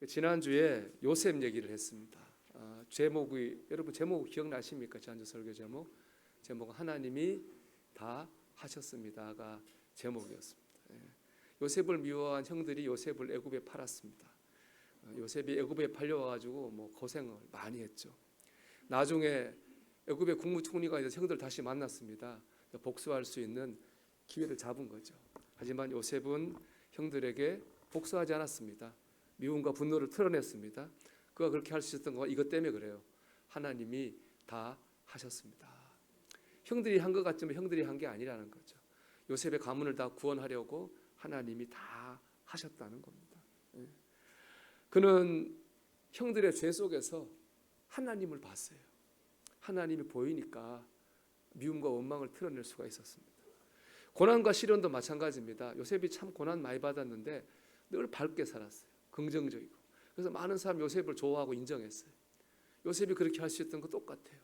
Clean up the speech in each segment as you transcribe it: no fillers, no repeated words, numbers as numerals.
지난주에 요셉 얘기를 했습니다. 제목이 여러분 제목 기억나십니까? 지난주 설교 제목은 하나님이 다 하셨습니다가 제목이었습니다. 요셉을 미워한 형들이 요셉을 애굽에 팔았습니다. 요셉이 애굽에 팔려와가지고 고생을 많이 했죠. 나중에 애굽의 국무총리가 돼서 형들 다시 만났습니다. 복수할 수 있는 기회를 잡은 거죠. 하지만 요셉은 형들에게 복수하지 않았습니다. 미움과 분노를 털어냈습니다. 그가 그렇게 할 수 있었던 건 이것 때문에 그래요. 하나님이 다 하셨습니다. 형들이 한 것 같지만 형들이 한 게 아니라는 거죠. 요셉의 가문을 다 구원하려고 하나님이 다 하셨다는 겁니다. 그는 형들의 죄 속에서 하나님을 봤어요. 하나님이 보이니까 미움과 원망을 털어낼 수가 있었습니다. 고난과 시련도 마찬가지입니다. 요셉이 참 고난 많이 받았는데 늘 밝게 살았어요. 긍정적이고. 그래서 많은 사람이 요셉을 좋아하고 인정했어요. 요셉이 그렇게 할 수 있던 거 똑같아요.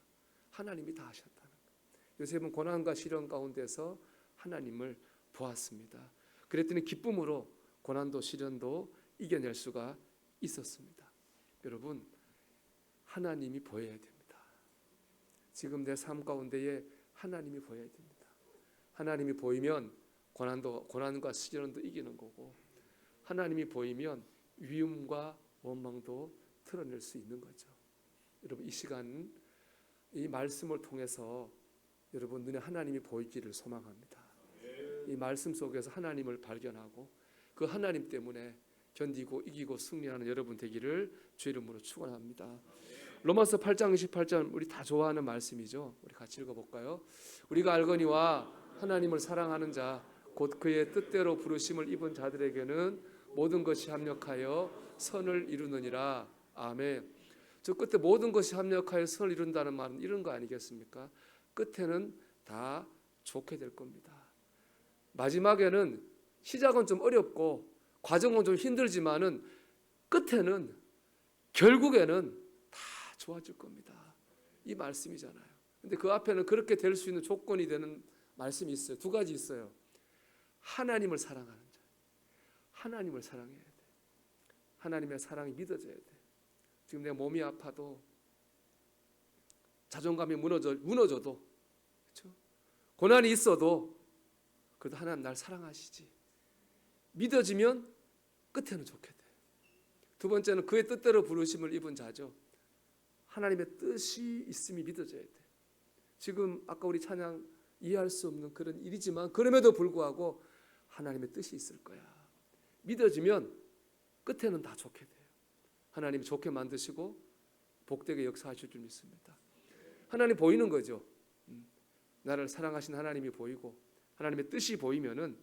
하나님이 다 하셨다는 거예요. 요셉은 고난과 시련 가운데서 하나님을 보았습니다. 그랬더니 기쁨으로 고난도 시련도 이겨낼 수가 있었습니다. 여러분, 하나님이 보여야 됩니다. 지금 내 삶 가운데에 하나님이 보여야 됩니다. 하나님이 보이면 고난과 시련도 이기는 거고, 하나님이 보이면 위움과 원망도 털어낼 수 있는 거죠. 여러분, 이 시간 이 말씀을 통해서 여러분 눈에 하나님이 보이기를 소망합니다. 이 말씀 속에서 하나님을 발견하고 그 하나님 때문에 견디고 이기고 승리하는 여러분 되기를 주의 이름으로 축원합니다. 로마서 8장 28절 우리 다 좋아하는 말씀이죠. 우리 같이 읽어볼까요? 우리가 알거니와 하나님을 사랑하는 자 곧 그의 뜻대로 부르심을 입은 자들에게는 모든 것이 합력하여 선을 이루느니라. 아멘. 저 끝에 모든 것이 합력하여 선을 이룬다는 말은 이런 거 아니겠습니까? 끝에는 다 좋게 될 겁니다. 마지막에는 시작은 좀 어렵고 과정은 좀 힘들지만은 끝에는 결국에는 다 좋아질 겁니다. 이 말씀이잖아요. 근데 그 앞에는 그렇게 될 수 있는 조건이 되는 말씀이 있어요. 두 가지 있어요. 하나님을 사랑하는 자. 하나님을 사랑해야 돼. 하나님의 사랑이 믿어져야 돼. 지금 내 몸이 아파도 자존감이 무너져도 그렇죠? 고난이 있어도 그래도 하나님 날 사랑하시지. 믿어지면 끝에는 좋게 돼. 두 번째는 그의 뜻대로 부르심을 입은 자죠. 하나님의 뜻이 있음이 믿어져야 돼. 지금 아까 우리 찬양 이해할 수 없는 그런 일이지만 그럼에도 불구하고 하나님의 뜻이 있을 거야. 믿어지면 끝에는 다 좋게 돼요. 하나님이 좋게 만드시고 복되게 역사하실 줄 믿습니다. 하나님 보이는 거죠. 나를 사랑하신 하나님이 보이고 하나님의 뜻이 보이면은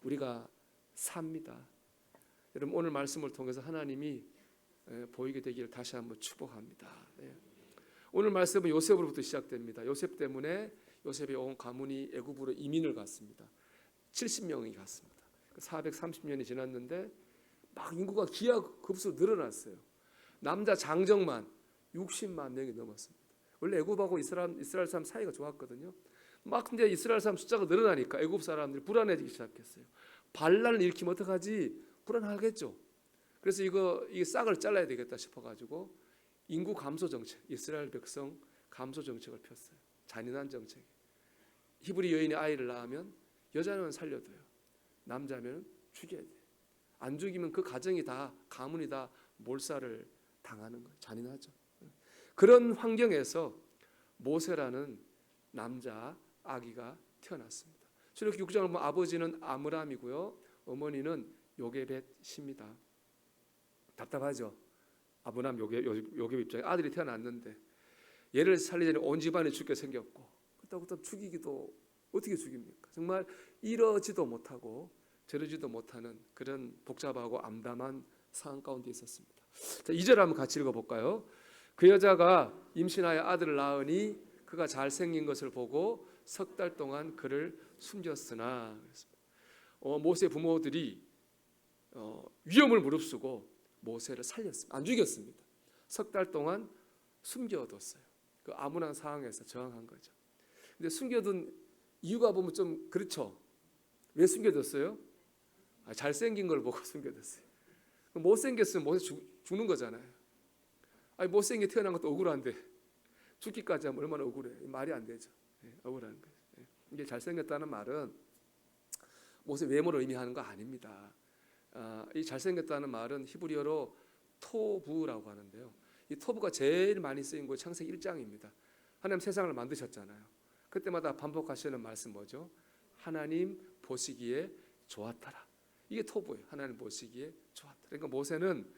우리가 삽니다. 여러분 오늘 말씀을 통해서 하나님이 보이게 되기를 다시 한번 축복합니다. 오늘 말씀은 요셉으로부터 시작됩니다. 요셉 때문에 요셉의 온 가문이 애굽으로 이민을 갔습니다. 70명이 갔습니다. 430년이 지났는데 막 인구가 기하급수로 늘어났어요. 남자 장정만 60만 명이 넘었습니다. 원래 애굽하고 이스라엘 사람 사이가 좋았거든요. 막 근데 이스라엘 사람 숫자가 늘어나니까 애굽 사람들이 불안해지기 시작했어요. 반란을 일으키면 어떡하지? 불안하겠죠. 그래서 이 싹을 잘라야 되겠다 싶어가지고 인구 감소 정책, 이스라엘 백성 감소 정책을 폈어요. 잔인한 정책. 히브리 여인이 아이를 낳으면 여자는 살려둬요. 남자면 죽여야 돼. 안 죽이면 그 가정이 다 가문이 다 몰살을 당하는 거예요. 잔인하죠. 그런 환경에서 모세라는 남자 아기가 태어났습니다. 출애굽기 6장을 보면 아버지는 아므람이고요. 어머니는 요게벳입니다. 답답하죠. 아므람 요게벳 입장에 아들이 태어났는데 얘를 살리자니 온 집안이 죽게 생겼고 그렇다고 죽이기도 어떻게 죽입니까? 정말 이러지도 못하고 저러지도 못하는 그런 복잡하고 암담한 상황 가운데 있었습니다. 자, 2절 한번 같이 읽어볼까요? 그 여자가 임신하여 아들을 낳으니 그가 잘생긴 것을 보고 석 달 동안 그를 숨겼으나 모세 부모들이 위험을 무릅쓰고 모세를 살렸습니다. 안 죽였습니다. 석 달 동안 숨겨뒀어요. 그 암울한 상황에서 저항한 거죠. 근데 숨겨둔 이유가 보면 좀 그렇죠. 왜 숨겨뒀어요? 잘생긴 걸 보고 숨겨뒀어요. 못생겼으면 모세 죽는 거잖아요. 아니 못생겨 태어난 것도 억울한데 죽기까지 하면 얼마나 억울해. 말이 안 되죠. 억울한 거예요. 이게 잘생겼다는 말은 모세 외모를 의미하는 거 아닙니다. 이 잘생겼다는 말은 히브리어로 토부라고 하는데요. 이 토부가 제일 많이 쓰인 곳이 창세기 1장입니다. 하나님 세상을 만드셨잖아요. 그때마다 반복하시는 말씀 뭐죠? 하나님 보시기에 좋았더라. 이게 토부예요. 하나님 보시기에 좋았더라. 그러니까 모세는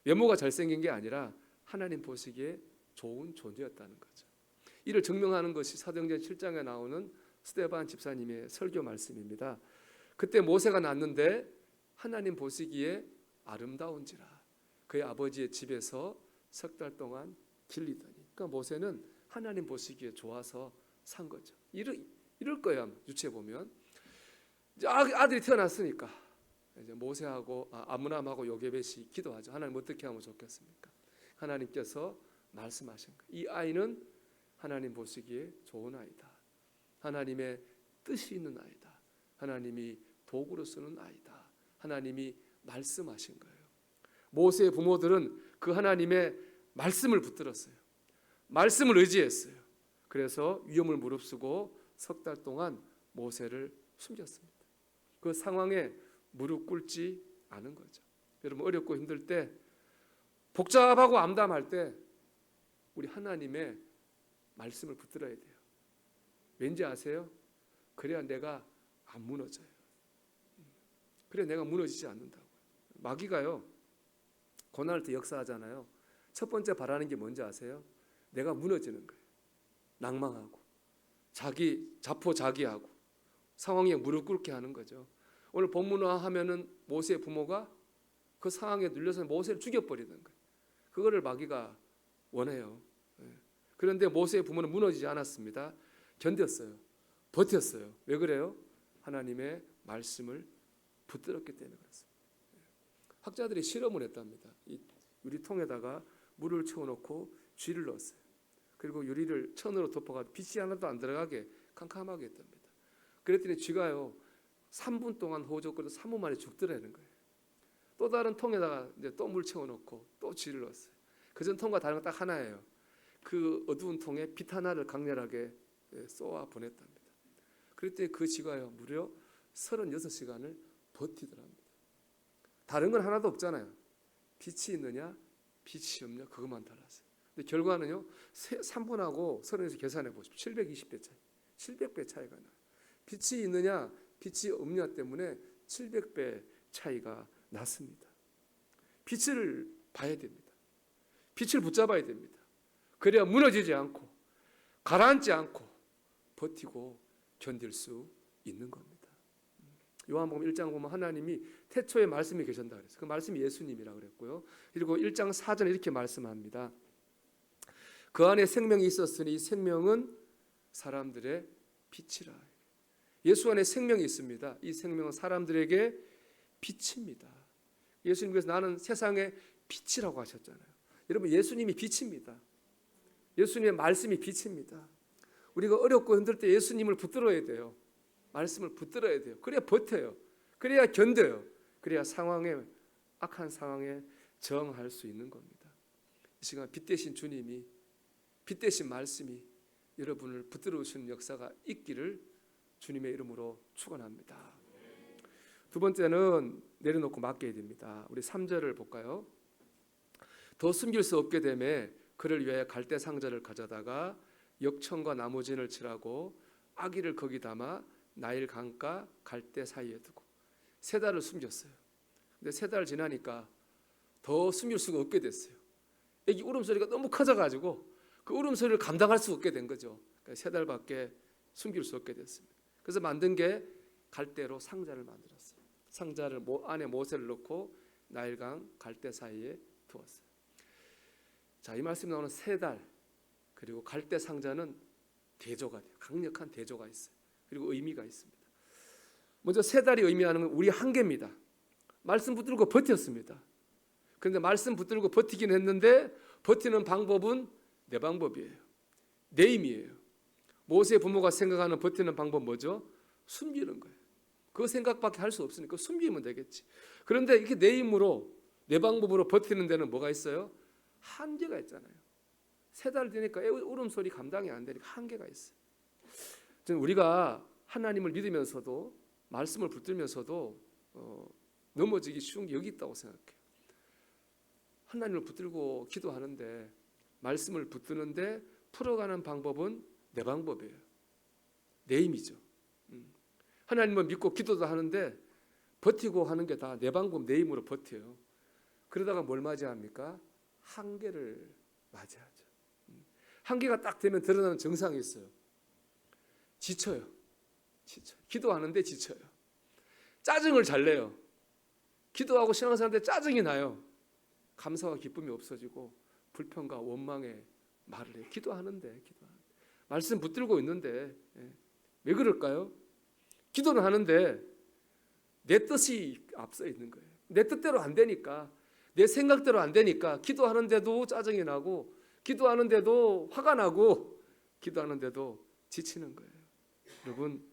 외모가 잘생긴 게 아니라 하나님 보시기에 좋은 존재였다는 거죠. 이를 증명하는 것이 사도행전 7장에 나오는 스데반 집사님의 설교 말씀입니다. 그때 모세가 낳는데 하나님 보시기에 아름다운지라 그의 아버지의 집에서 석 달 동안 길리더니. 그러니까 모세는 하나님 보시기에 좋아서 산 거죠. 이럴 거야. 유치해 보면 이제 아들이 태어났으니까 이제 모세하고 아므람하고 요게벳이 기도하죠. 하나님 어떻게 하면 좋겠습니까? 하나님께서 말씀하신 거예요. 이 아이는 하나님 보시기에 좋은 아이다. 하나님의 뜻이 있는 아이다. 하나님이 도구로 쓰는 아이다. 하나님이 말씀하신 거예요. 모세의 부모들은 그 하나님의 말씀을 붙들었어요. 말씀을 의지했어요. 그래서 위험을 무릅쓰고 석 달 동안 모세를 숨겼습니다. 그 상황에 무릎 꿇지 않은 거죠. 여러분 어렵고 힘들 때 복잡하고 암담할 때 우리 하나님의 말씀을 붙들어야 돼요. 왠지 아세요? 그래야 내가 안 무너져요. 그래 내가 무너지지 않는다고. 마귀가요 고난을 때 역사하잖아요. 첫 번째 바라는 게 뭔지 아세요? 내가 무너지는 거예요. 낭망하고 자포자기하고 상황에 무릎 꿇게 하는 거죠. 오늘 본문화 하면은 모세의 부모가 그 상황에 눌려서 모세를 죽여버리는 거예요. 그거를 마귀가 원해요. 그런데 모세의 부모는 무너지지 않았습니다. 견뎠어요. 버텼어요. 왜 그래요? 하나님의 말씀을 붙들었기 때문에 그렇습니다. 학자들이 실험을 했답니다. 이 유리통에다가 물을 채워놓고 쥐를 넣었어요. 그리고 유리를 천으로 덮어가 빛이 하나도 안 들어가게 캄캄하게 했답니다. 그랬더니 쥐가요 3분 동안 호흡했고 3분 만에 죽더라는 거예요. 또 다른 통에다가 이제 또 물 채워놓고 또 쥐를 넣었어요. 그전 통과 다른 건 딱 하나예요. 그 어두운 통에 빛 하나를 강렬하게 쏘아 보냈답니다. 그랬더니 그 쥐가요 무려 36시간을 버티더랍니다. 다른 건 하나도 없잖아요. 빛이 있느냐 빛이 없냐 그것만 달랐어요. 근데 결과는요 3분하고 30에서 계산해 보십시오. 720배 차이, 700배 차이가 나요. 빛이 있느냐 빛이 없냐 때문에 700배 차이가 났습니다. 빛을 봐야 됩니다. 빛을 붙잡아야 됩니다. 그래야 무너지지 않고 가라앉지 않고 버티고 견딜 수 있는 겁니다. 요한복음 1장 보면 하나님이 태초에 말씀이 계셨다 그랬어요. 그 말씀이 예수님이라고 그랬고요. 그리고 1장 4절에 이렇게 말씀합니다. 그 안에 생명이 있었으니 생명은 사람들의 빛이라. 예수 안에 생명이 있습니다. 이 생명은 사람들에게 빛입니다. 예수님께서 나는 세상의 빛이라고 하셨잖아요. 여러분 예수님이 빛입니다. 예수님의 말씀이 빛입니다. 우리가 어렵고 힘들 때 예수님을 붙들어야 돼요. 말씀을 붙들어야 돼요. 그래야 버텨요. 그래야 견뎌요. 그래야 악한 상황에 저항할 수 있는 겁니다. 이 시간 빛 대신 주님이 빛 대신 말씀이 여러분을 붙들어 주시는 역사가 있기를 주님의 이름으로 축원합니다. 두 번째는 내려놓고 맡겨야 됩니다. 우리 3절을 볼까요? 더 숨길 수 없게 되매 그를 위하여 갈대 상자를 가져다가 역청과 나무진을 칠하고 아기를 거기 담아 나일 강가 갈대 사이에 두고 3달을 숨겼어요. 근데 3달 지나니까 더 숨길 수가 없게 됐어요. 애기 울음소리가 너무 커져가지고 그 울음소리를 감당할 수 없게 된 거죠. 그러니까 3달밖에 숨길 수 없게 됐습니다. 그래서 만든 게 갈대로 상자를 만들었어요. 상자를 안에 모세를 넣고 나일강 갈대 사이에 두었어요. 자, 이 말씀이 나오는 3달 그리고 갈대 상자는 대조가 돼요. 강력한 대조가 있어요. 그리고 의미가 있습니다. 먼저 3달이 의미하는 건 우리 한계입니다. 말씀 붙들고 버텼습니다. 그런데 말씀 붙들고 버티긴 했는데 버티는 방법은 내 방법이에요. 내 힘이에요. 모세의 부모가 생각하는 버티는 방법 뭐죠? 숨기는 거예요. 그 생각밖에 할 수 없으니까 숨기면 되겠지. 그런데 이렇게 내 힘으로 내 방법으로 버티는 데는 뭐가 있어요? 한계가 있잖아요. 3달 되니까 울음소리 감당이 안 되니까 한계가 있어요. 저는 우리가 하나님을 믿으면서도 말씀을 붙들면서도 넘어지기 쉬운 게 여기 있다고 생각해요. 하나님을 붙들고 기도하는데 말씀을 붙드는데 풀어가는 방법은 내 방법이에요. 내 힘이죠. 하나님을 믿고 기도도 하는데 버티고 하는 게 다 내 방법, 내 힘으로 버텨요. 그러다가 뭘 맞이합니까? 한계를 맞이하죠. 한계가 딱 되면 드러나는 증상이 있어요. 지쳐요. 기도하는데 지쳐요. 짜증을 잘 내요. 기도하고 신앙생활 때 짜증이 나요. 감사와 기쁨이 없어지고 불평과 원망에 말을 해요. 기도하는데 말씀 붙들고 있는데 왜 그럴까요? 기도는 하는데 내 뜻이 앞서 있는 거예요. 내 뜻대로 안 되니까, 내 생각대로 안 되니까 기도하는데도 짜증이 나고 기도하는데도 화가 나고 기도하는데도 지치는 거예요. 여러분,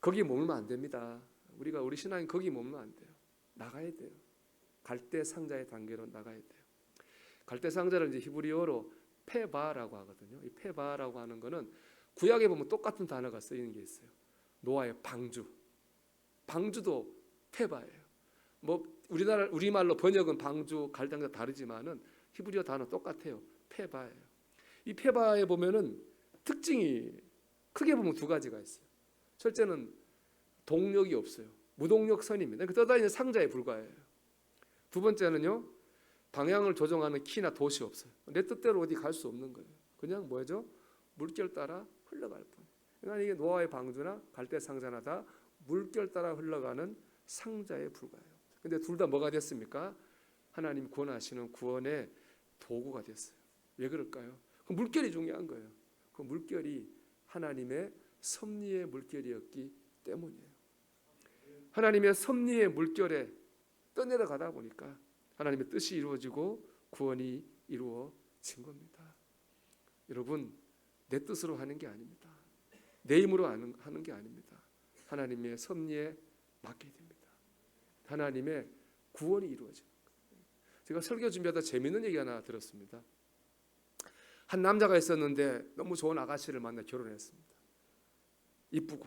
거기 머물면 안 됩니다. 우리 신앙이 거기 머물면 안 돼요. 나가야 돼요. 갈대 상자의 단계로 나가야 돼요. 갈대 상자를 이제 히브리어로 페바라고 하거든요. 이 페바라고 하는 거는 구약에 보면 똑같은 단어가 쓰이는 게 있어요. 노아의 방주도 페바예요. 뭐 우리말로 번역은 방주, 갈대가 다르지만은 히브리어 단어 똑같아요. 페바예요. 이 페바에 보면은 특징이 크게 보면 2가지가 있어요. 첫째는 동력이 없어요. 무동력 선입니다. 떠다니는 상자에 불과해요. 2번째는요, 방향을 조정하는 키나 돛이 없어요. 내 뜻대로 어디 갈 수 없는 거예요. 그냥 뭐죠? 물결 따라 흘러갈 뿐. 그러니까 이게 노아의 방주나 갈대 상자나 다 물결 따라 흘러가는 상자에 불과해요. 근데 둘 다 뭐가 됐습니까? 하나님 구원하시는 구원의 도구가 됐어요. 왜 그럴까요? 그 물결이 중요한 거예요. 그 물결이 하나님의 섭리의 물결이었기 때문이에요. 하나님의 섭리의 물결에 떠내려가다 보니까 하나님의 뜻이 이루어지고 구원이 이루어진 겁니다. 여러분, 내 뜻으로 하는 게 아닙니다. 내 힘으로 하는 게 아닙니다. 하나님의 섭리에 맡게 됩니다. 하나님의 구원이 이루어지는 거예요. 제가 설교 준비하다 재미있는 얘기 하나 들었습니다. 한 남자가 있었는데 너무 좋은 아가씨를 만나 결혼했습니다. 이쁘고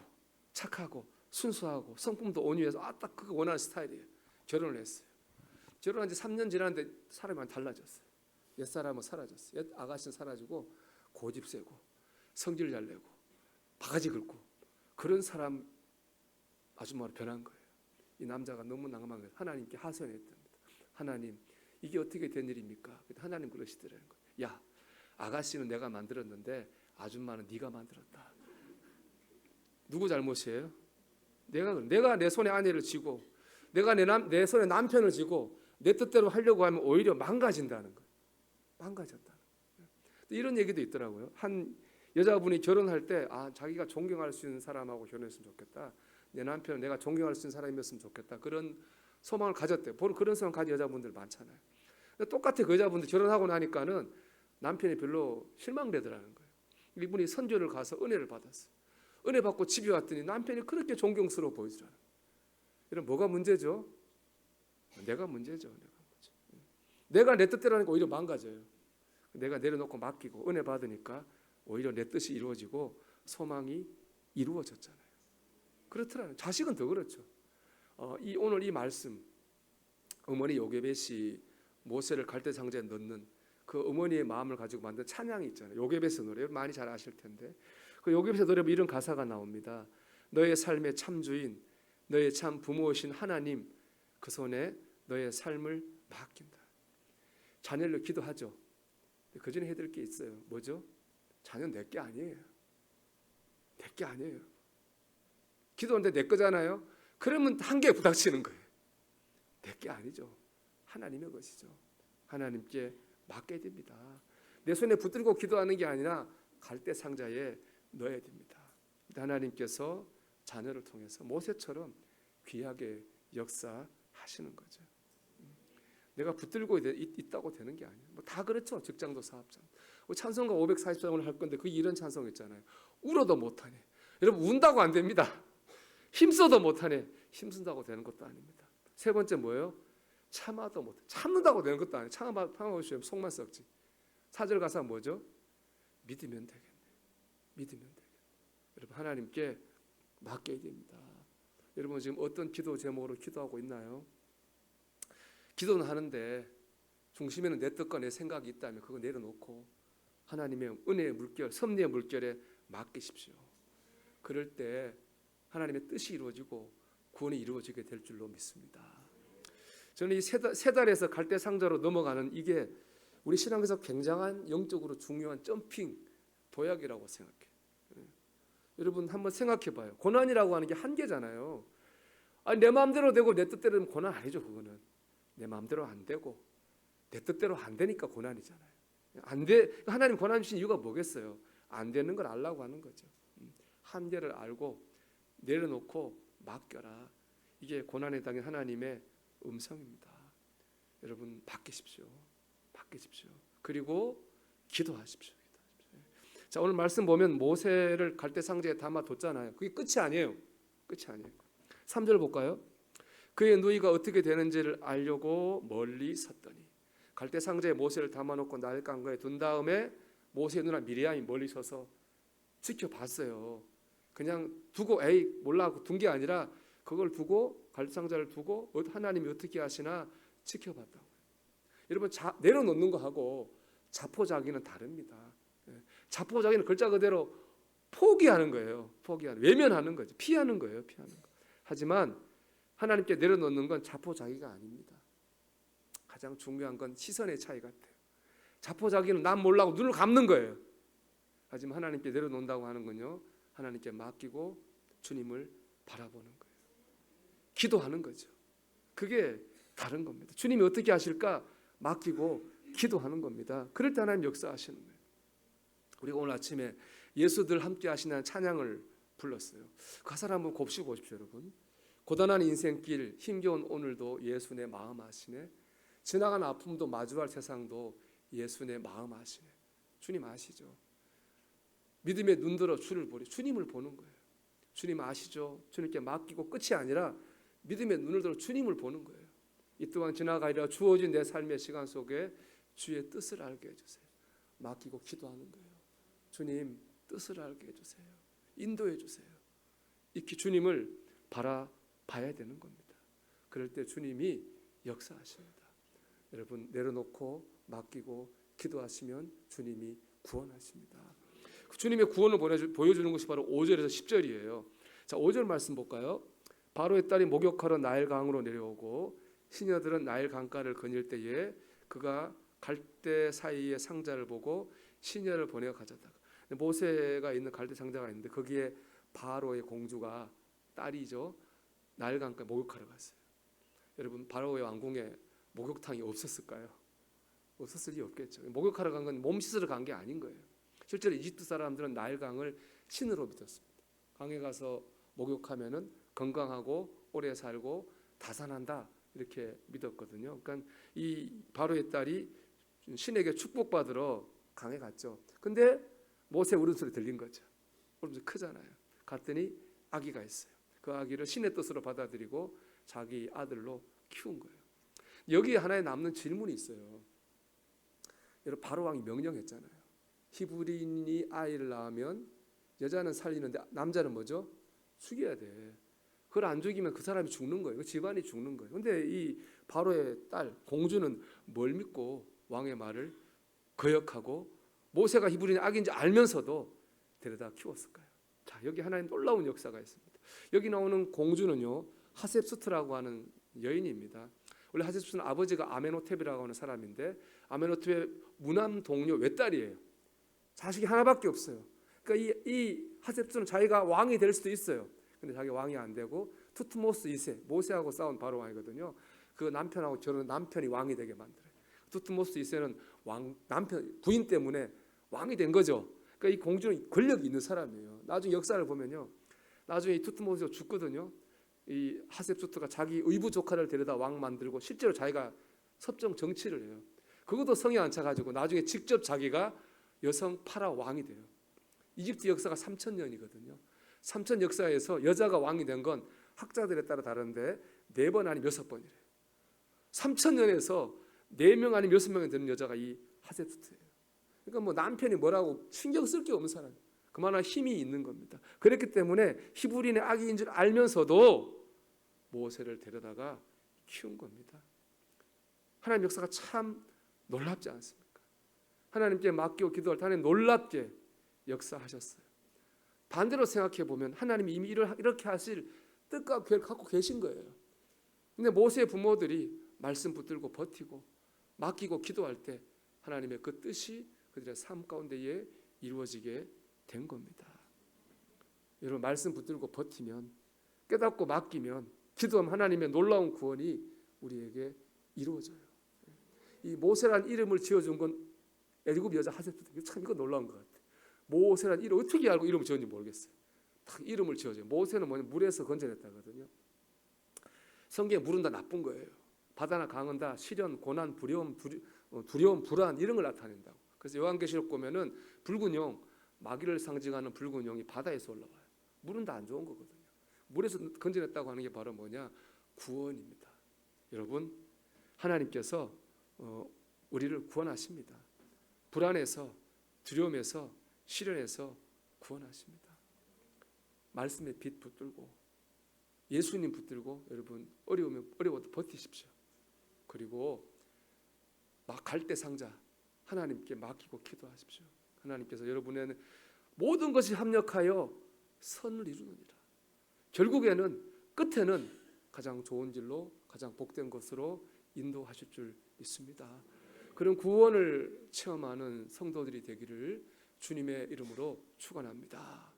착하고 순수하고 성품도 온유해서 딱 그거 원하는 스타일이에요. 결혼을 했어요. 결혼한 지 3년 지났는데 사람이 많이 달라졌어요. 옛사람은 사라졌어요. 옛 아가씨는 사라지고 고집 세고 성질 잘 내고 바가지 긁고 그런 사람 아줌마로 변한 거예요. 이 남자가 너무 난감한 거예요. 하나님께 하소연했답니다. 하나님, 이게 어떻게 된 일입니까? 하나님 그러시더라는 거예요. 야, 아가씨는 내가 만들었는데 아줌마는 네가 만들었다. 누구 잘못이에요? 내가 내 손에 아내를 쥐고 내가 내 손에 남편을 쥐고 내 뜻대로 하려고 하면 오히려 망가진다는 거예요. 망가졌다는 거예요. 이런 얘기도 있더라고요. 한 여자분이 결혼할 때 자기가 존경할 수 있는 사람하고 결혼했으면 좋겠다. 내 남편은 내가 존경할 수 있는 사람이었으면 좋겠다. 그런 소망을 가졌대요. 바로 그런 소망을 가진 여자분들 많잖아요. 똑같이 그 여자분들 결혼하고 나니까는 남편이 별로 실망되더라는 거예요. 이분이 선교를 가서 은혜를 받았어요. 은혜 받고 집에 왔더니 남편이 그렇게 존경스러워 보이더라는 거예요. 이런 뭐가 문제죠? 내가 문제죠. 내가 내 뜻대로 하니까 오히려 망가져요. 내가 내려놓고 맡기고 은혜 받으니까 오히려 내 뜻이 이루어지고 소망이 이루어졌잖아요. 그렇더라고요. 자식은 더 그렇죠. 오늘 이 말씀, 어머니 요게벳이 모세를 갈대 상자에 넣는 그 어머니의 마음을 가지고 만든 찬양이 있잖아요. 요게벳의 노래 많이 잘 아실 텐데 그 요게벳의 노래 이런 가사가 나옵니다. 너의 삶의 참주인, 너의 참 부모이신 하나님 그 손에 너의 삶을 맡긴다. 자녀를 기도하죠. 그 전에 해야 될 게 있어요. 뭐죠? 자녀는 내 게 아니에요. 내 게 아니에요. 기도하는데 내 거잖아요. 그러면 한계에 부닥치는 거예요. 내 게 아니죠. 하나님의 것이죠. 하나님께 맡겨야 됩니다. 내 손에 붙들고 기도하는 게 아니라 갈대 상자에 넣어야 됩니다. 하나님께서 자녀를 통해서 모세처럼 귀하게 역사하시는 거죠. 내가 붙들고 있다고 되는 게 아니에요. 다 그렇죠. 직장도 사업장. 찬송가 540장을 할 건데 그 이런 찬송 있잖아요. 울어도 못하네. 여러분 운다고 안 됩니다. 힘써도 못하네. 힘쓴다고 되는 것도 아닙니다. 세 번째 뭐예요? 참아도 못해. 참는다고 되는 것도 아니에요. 참아보시면 속만 썩지. 4절 가사가 뭐죠? 믿으면 되겠네. 믿으면 되겠네. 여러분 하나님께 맡겨야 됩니다. 여러분 지금 어떤 기도 제목으로 기도하고 있나요? 기도는 하는데 중심에는 내 뜻과 내 생각이 있다면 그거 내려놓고 하나님의 은혜의 물결, 섭리의 물결에 맡기십시오. 그럴 때 하나님의 뜻이 이루어지고 구원이 이루어지게 될 줄로 믿습니다. 저는 이 세 달에서 갈대상자로 넘어가는 이게 우리 신앙에서 굉장한 영적으로 중요한 점핑 도약이라고 생각해요. 여러분 한번 생각해 봐요. 고난이라고 하는 게 한계잖아요. 아니, 내 마음대로 되고 내 뜻대로 되면 고난 아니죠. 그거는 내 마음대로 안 되고 내 뜻대로 안 되니까 고난이잖아요. 안 돼. 하나님 고난 주신 이유가 뭐겠어요? 안 되는 걸 알라고 하는 거죠. 한계를 알고 내려놓고 맡겨라. 이게 고난에 당한 하나님의 음성입니다. 여러분 맡기십시오. 맡기십시오. 그리고 기도하십시오. 자, 오늘 말씀 보면 모세를 갈대상자에 담아뒀잖아요. 그게 끝이 아니에요. 끝이 아니에요. 3절 볼까요? 그의 누이가 어떻게 되는지를 알려고 멀리 섰더니 갈대상자에 모세를 담아놓고 나일강가에 둔 다음에 모세의 누나 미리암이 멀리 서서 지켜봤어요. 그냥 두고 에이 몰라 하고 둔 게 아니라 그걸 두고 갈대상자를 두고 하나님이 어떻게 하시나 지켜봤다고요. 여러분 내려놓는 거하고 자포자기는 다릅니다. 자포자기는 글자 그대로 포기하는 거예요. 포기하는, 외면하는 거죠. 피하는 거예요. 피하는 거. 하지만 하나님께 내려놓는 건 자포자기가 아닙니다. 가장 중요한 건 시선의 차이 같아요. 자포자기는 난 몰라고 눈을 감는 거예요. 하지만 하나님께 내려놓는다고 하는 건요, 하나님께 맡기고 주님을 바라보는 거예요. 기도하는 거죠. 그게 다른 겁니다. 주님이 어떻게 하실까 맡기고 기도하는 겁니다. 그럴 때 하나님 역사하시는 거예요. 우리가 오늘 아침에 예수들 함께 하시는 찬양을 불렀어요. 가사를 한번 곱씹어 보십시오. 여러분, 고단한 인생길 힘겨운 오늘도 예수 내 마음 아시네. 지나간 아픔도 마주할 세상도 예수 내 마음 아시네. 주님 아시죠? 믿음에 눈들어 주를 보리. 주님을 보는 거예요. 주님 아시죠? 주님께 맡기고 끝이 아니라 믿음에 눈을 들어 주님을 보는 거예요. 이 또한 지나가리라. 주어진 내 삶의 시간 속에 주의 뜻을 알게 해주세요. 맡기고 기도하는 거예요. 주님 뜻을 알게 해주세요. 인도해 주세요. 이렇게 주님을 바라봐야 되는 겁니다. 그럴 때 주님이 역사하십니다. 여러분 내려놓고 맡기고 기도하시면 주님이 구원하십니다. 주님의 구원을 보여주는 것이 바로 5절에서 10절이에요. 자, 5절 말씀 볼까요? 바로의 딸이 목욕하러 나일강으로 내려오고 시녀들은 나일 강가를 거닐 때에 그가 갈대 사이의 상자를 보고 시녀를 보내어 가져다가, 모세가 있는 갈대 상자가 있는데 거기에 바로의 공주가 딸이죠, 나일 강가에 목욕하러 갔어요. 여러분 바로의 왕궁에 목욕탕이 없었을까요? 없었을 리 없겠죠. 목욕하러 간 건 몸 씻으러 간 게 아닌 거예요. 실제로 이집트 사람들은 나일 강을 신으로 믿었습니다. 강에 가서 목욕하면은 건강하고 오래 살고 다산한다 이렇게 믿었거든요. 그러니까 이 바로의 딸이 신에게 축복받으러 강에 갔죠. 근데 모세 울음소리 들린 거죠. 울음소리 크잖아요. 갔더니 아기가 있어요. 그 아기를 신의 뜻으로 받아들이고 자기 아들로 키운 거예요. 여기에 하나의 남는 질문이 있어요. 여러분 바로 왕이 명령했잖아요. 히브리인이 아이를 낳으면 여자는 살리는데 남자는 뭐죠? 죽여야 돼. 그걸 안 죽이면 그 사람이 죽는 거예요. 그 집안이 죽는 거예요. 근데 이 바로의 딸 공주는 뭘 믿고 왕의 말을 거역하고 모세가 히브리인 아기인지 알면서도 데려다 키웠을까요? 자, 여기 하나님 놀라운 역사가 있습니다. 여기 나오는 공주는요, 하셉수트라고 하는 여인입니다. 원래 하셉수트는 아버지가 아메노텝이라고 하는 사람인데 아메노텝의 무남 동료 외딸이에요. 자식이 하나밖에 없어요. 그러니까 이 하셉수트는 자기가 왕이 될 수도 있어요. 근데 자기 왕이 안 되고 투트모스 2세 모세하고 싸운 바로 왕이거든요. 그 남편하고 결혼, 남편이 왕이 되게 만들어요. 투트모스 2세는 남편 부인 때문에 왕이 된 거죠. 그러니까 이 공주는 권력이 있는 사람이에요. 나중에 역사를 보면요, 나중에 이 투트모스가 죽거든요. 이 하셉수트가 자기 의부 조카를 데려다 왕 만들고 실제로 자기가 섭정 정치를 해요. 그것도 성에 안 차가지고 나중에 직접 자기가 여성 파라 왕이 돼요. 이집트 역사가 3,000년이거든요. 3,000 역사에서 여자가 왕이 된 건 학자들에 따라 다른데 4번 아니면 6번이래요. 3,000년에서 4명 아니면 6명이 되는 여자가 이 하세프트예요. 그러니까 뭐 남편이 뭐라고 신경 쓸 게 없는 사람, 그만한 힘이 있는 겁니다. 그렇기 때문에 히브리인의 아기인 줄 알면서도 모세를 데려다가 키운 겁니다. 하나님 역사가 참 놀랍지 않습니까? 하나님께 맡기고 기도할 때 하나님 놀랍게 역사하셨어요. 반대로 생각해 보면 하나님이 이미 이렇게 하실 뜻과 계획을 갖고 계신 거예요. 근데 모세의 부모들이 말씀 붙들고 버티고 맡기고 기도할 때 하나님의 그 뜻이 그들의 삶 가운데에 이루어지게 된 겁니다. 여러분, 말씀 붙들고 버티면, 깨닫고 맡기면, 기도하면 하나님의 놀라운 구원이 우리에게 이루어져요. 이 모세란 이름을 지어준 건 애굽 여자 하세프트. 참 이거 놀라운 것 같아요. 모세란 이름 어떻게 알고 이름을 지었는지 모르겠어요. 딱 이름을 지어줘요. 모세는 뭐냐, 물에서 건져냈다거든요. 성경에 물은 다 나쁜 거예요. 바다나 강은 다 시련, 고난, 두려움, 불안 이런 걸 나타낸다고. 그래서 요한계시록 보면은 붉은 용, 마귀를 상징하는 붉은 용이 바다에서 올라와요. 물은 다 안 좋은 거거든요. 물에서 건져냈다고 하는 게 바로 뭐냐, 구원입니다. 여러분, 하나님께서 우리를 구원하십니다. 불안에서, 두려움에서, 시련에서 구원하십니다. 말씀에 빛 붙들고 예수님 붙들고 여러분 어려워도 버티십시오. 그리고 막 갈대 상자 하나님께 맡기고 기도하십시오. 하나님께서 여러분의 모든 것이 합력하여 선을 이루느니라. 결국에는 끝에는 가장 좋은 길로 가장 복된 것으로 인도하실 줄 믿습니다. 그런 구원을 체험하는 성도들이 되기를 주님의 이름으로 축원합니다.